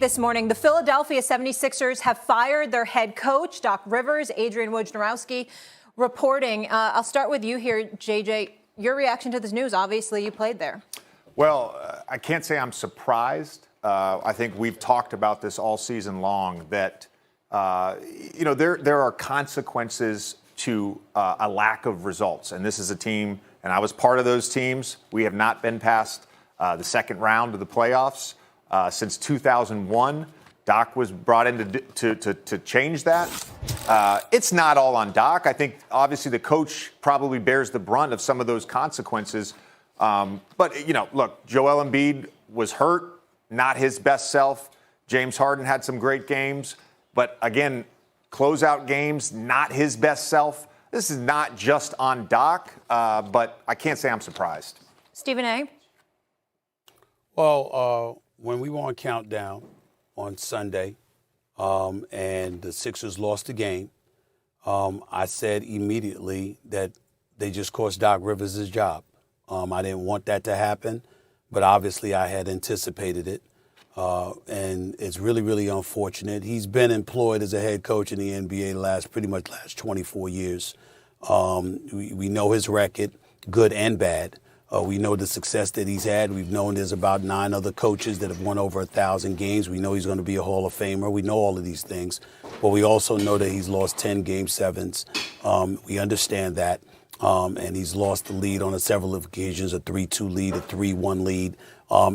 This morning, the Philadelphia 76ers have fired their head coach, Doc Rivers. Adrian Wojnarowski reporting. I'll start with you here, JJ. Your reaction to this news, obviously you played there. Well, I can't say I'm surprised. I think we've talked about this all season long, that there are consequences to a lack of results. And this is a team, and I was part of those teams. We have not been past the second round of the playoffs since 2001. Doc was brought in to change that. It's not all on Doc. I think, obviously, the coach probably bears the brunt of some of those consequences. But, look, Joel Embiid was hurt, not his best self. James Harden had some great games. But, again, closeout games, not his best self. This is not just on Doc, but I can't say I'm surprised. Stephen A.? Well, when we were on Countdown on Sunday and the Sixers lost the game, I said immediately that they just cost Doc Rivers his job. I didn't want that to happen, but obviously I had anticipated it. And it's really, really unfortunate. He's been employed as a head coach in the NBA pretty much last 24 years. We know his record, good and bad. We know the success that he's had. We've known there's about 9 other coaches that have won over 1,000 games. We know he's going to be a Hall of Famer. We know all of these things. But we also know that he's lost 10 Game 7s. We understand that. And he's lost the lead on several occasions, a 3-2 lead, a 3-1 lead.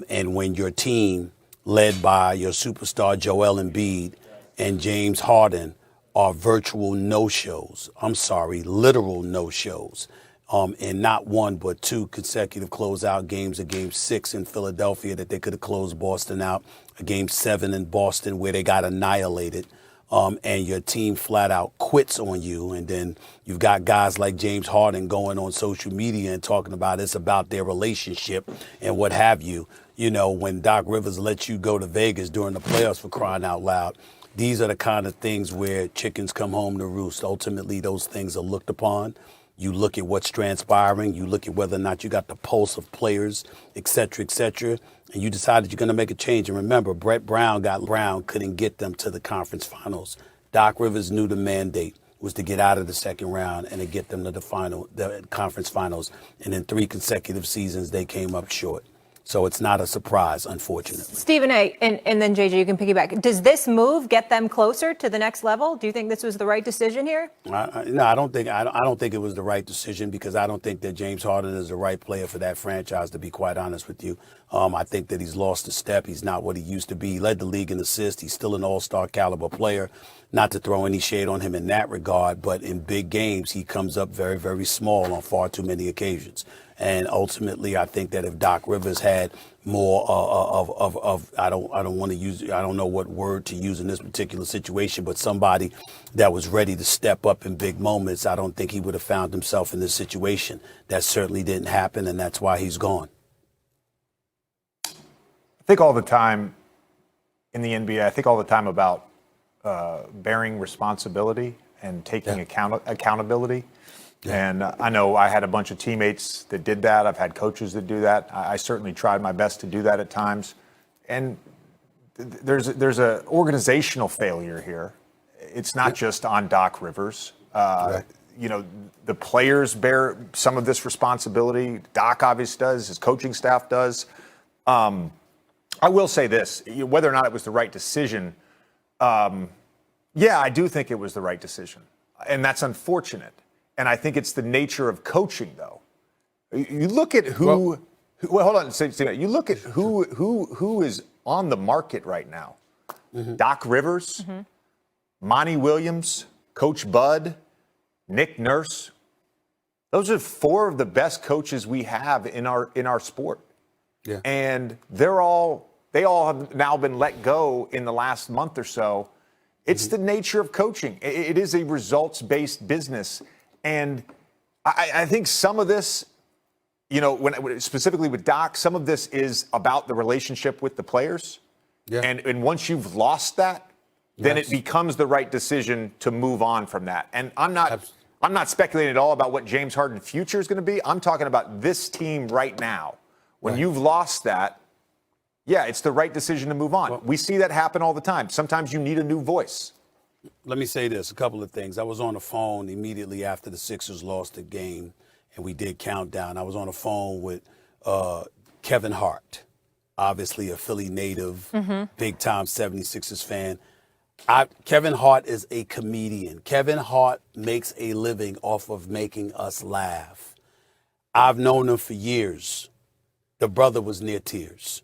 And when your team, led by your superstar Joel Embiid and James Harden, are virtual no-shows, literal no-shows, and not one but 2 consecutive closeout games, a Game 6 in Philadelphia that they could have closed Boston out, a Game 7 in Boston where they got annihilated, and your team flat out quits on you. And then you've got guys like James Harden going on social media and talking about it's about their relationship and what have you. When Doc Rivers lets you go to Vegas during the playoffs, for crying out loud, these are the kind of things where chickens come home to roost. Ultimately, those things are looked upon. You look at what's transpiring. You look at whether or not you got the pulse of players, et cetera, and you decided you're going to make a change. And remember, Brett Brown couldn't get them to the conference finals. Doc Rivers knew the mandate was to get out of the second round and to get them to the conference finals. And in 3 consecutive seasons, they came up short. So it's not a surprise, unfortunately. Stephen A., and then JJ, you can piggyback. Does this move get them closer to the next level? Do you think this was the right decision here? No, I don't think it was the right decision, because I don't think that James Harden is the right player for that franchise, to be quite honest with you. I think that he's lost a step. He's not what he used to be. He led the league in assists. He's still an all-star caliber player. Not to throw any shade on him in that regard, but in big games, he comes up very, very small on far too many occasions. And ultimately, I think that if Doc Rivers had more I don't know what word to use in this particular situation, but somebody that was ready to step up in big moments, I don't think he would have found himself in this situation. That certainly didn't happen, and that's why he's gone. I think all the time in the NBA, about bearing responsibility and taking accountability. Yeah. And I know I had a bunch of teammates that did that. I've had coaches that do that. I certainly tried my best to do that at times. And there's a organizational failure here. It's not just on Doc Rivers. Right. The players bear some of this responsibility. Doc obviously does. His coaching staff does. I will say this, whether or not it was the right decision, I do think it was the right decision. And that's unfortunate. And I think it's the nature of coaching, though. You look at hold on. You look at who is on the market right now. Mm-hmm. Doc Rivers, Monty Williams, Coach Bud, Nick Nurse. Those are 4 of the best coaches we have in our sport. Yeah. And they all have now been let go in the last month or so. It's the nature of coaching. It is a results-based business. And I think some of this, when specifically with Doc, some of this is about the relationship with the players. Yeah. And once you've lost that, then it becomes the right decision to move on from that. And I'm not speculating at all about what James Harden's future is going to be. I'm talking about this team right now. When you've lost that, yeah, it's the right decision to move on. We see that happen all the time. Sometimes you need a new voice. Let me say this, a couple of things. I was on the phone immediately after the Sixers lost the game, and we did countdown. I was on the phone with Kevin Hart, obviously a Philly native, big-time 76ers fan. Kevin Hart is a comedian. Kevin Hart makes a living off of making us laugh. I've known him for years. The brother was near tears.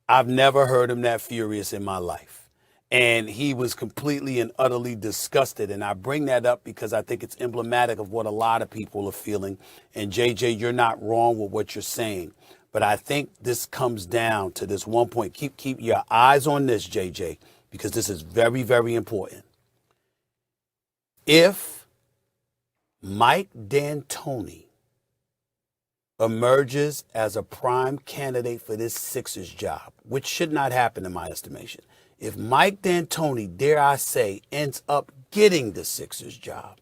I've never heard him that furious in my life. And he was completely and utterly disgusted. And I bring that up because I think it's emblematic of what a lot of people are feeling. And JJ, you're not wrong with what you're saying. But I think this comes down to this one point. Keep your eyes on this, JJ, because this is very, very important. If Mike D'Antoni emerges as a prime candidate for this Sixers job, which should not happen in my estimation, if Mike D'Antoni, dare I say, ends up getting the Sixers job,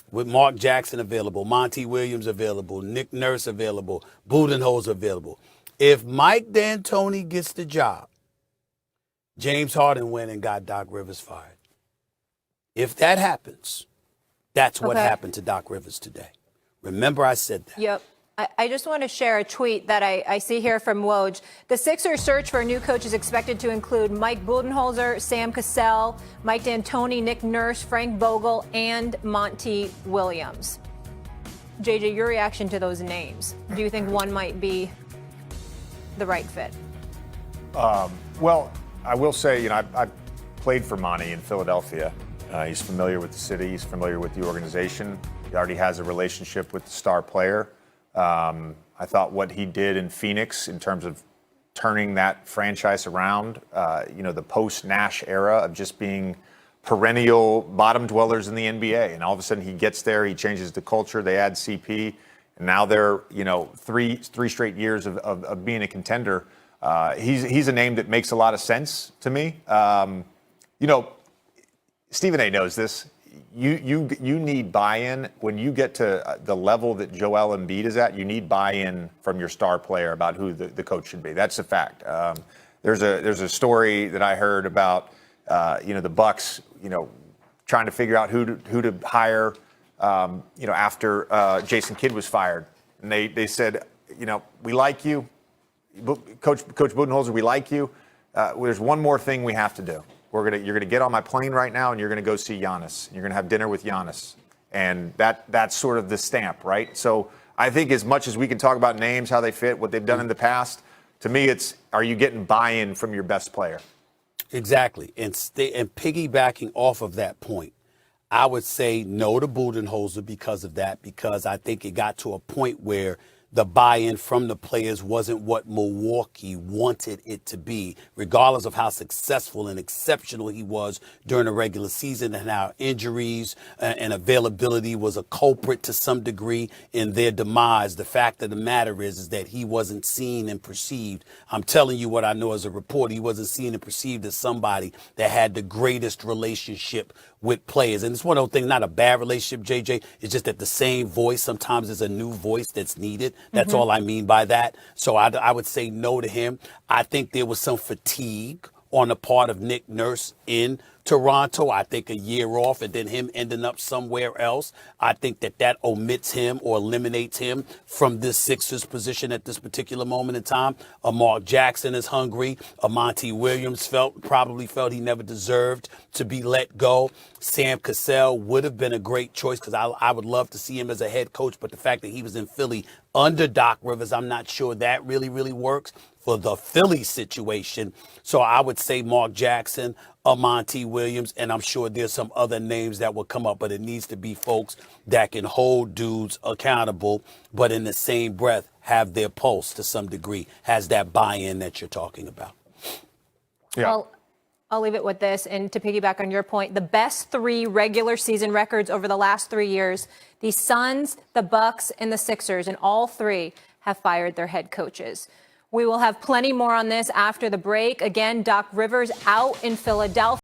with Mark Jackson available, Monty Williams available, Nick Nurse available, Budenholzer available, if Mike D'Antoni gets the job, James Harden went and got Doc Rivers fired. If that happens, that's what happened to Doc Rivers today. Remember I said that. Yep. I just want to share a tweet that I see here from Woj. The Sixers search for a new coach is expected to include Mike Budenholzer, Sam Cassell, Mike D'Antoni, Nick Nurse, Frank Vogel, and Monty Williams. JJ, your reaction to those names. Do you think one might be the right fit? Well, I will say, I played for Monty in Philadelphia. He's familiar with the city. He's familiar with the organization. He already has a relationship with the star player. I thought what he did in Phoenix in terms of turning that franchise around, the post-Nash era of just being perennial bottom dwellers in the NBA. And all of a sudden he gets there, he changes the culture, they add CP, and now they're, three straight years of being a contender. He's a name that makes a lot of sense to me. Stephen A. knows this. You need buy-in when you get to the level that Joel Embiid is at. You need buy-in from your star player about who the coach should be. That's a fact. There's a story that I heard about the Bucks trying to figure out who to hire after Jason Kidd was fired, and they said we like you, Coach Budenholzer, we like you. There's one more thing we have to do. You're gonna get on my plane right now, and you're gonna go see Giannis. You're gonna have dinner with Giannis, and that's sort of the stamp, right? So I think as much as we can talk about names, how they fit, what they've done in the past, to me, it's are you getting buy-in from your best player? Exactly, and piggybacking off of that point, I would say no to Budenholzer because of that, because I think it got to a point where the buy-in from the players wasn't what Milwaukee wanted it to be, regardless of how successful and exceptional he was during the regular season, and how injuries and availability was a culprit to some degree in their demise. The fact of the matter is that he wasn't seen and perceived. I'm telling you what I know as a reporter. He wasn't seen and perceived as somebody that had the greatest relationship with players. And it's one of those things, not a bad relationship, JJ. It's just that the same voice sometimes is a new voice that's needed. That's all I mean by that. So I would say no to him. I think there was some fatigue on the part of Nick Nurse in Toronto. I think a year off and then him ending up somewhere else. I think that omits him or eliminates him from this Sixers position at this particular moment in time. Mark Jackson is hungry. Monty Williams probably felt he never deserved to be let go. Sam Cassell would have been a great choice because I would love to see him as a head coach, but the fact that he was in Philly under Doc Rivers, I'm not sure that really, really works for the Philly situation. So I would say Mark Jackson, Monty Williams, and I'm sure there's some other names that will come up, but it needs to be folks that can hold dudes accountable, but in the same breath have their pulse to some degree, has that buy-in that you're talking about. Yeah. Well, I'll leave it with this, and to piggyback on your point, the best three regular season records over the last 3 years, the Suns, the Bucks, and the Sixers, and all three have fired their head coaches. We will have plenty more on this after the break. Again, Doc Rivers out in Philadelphia.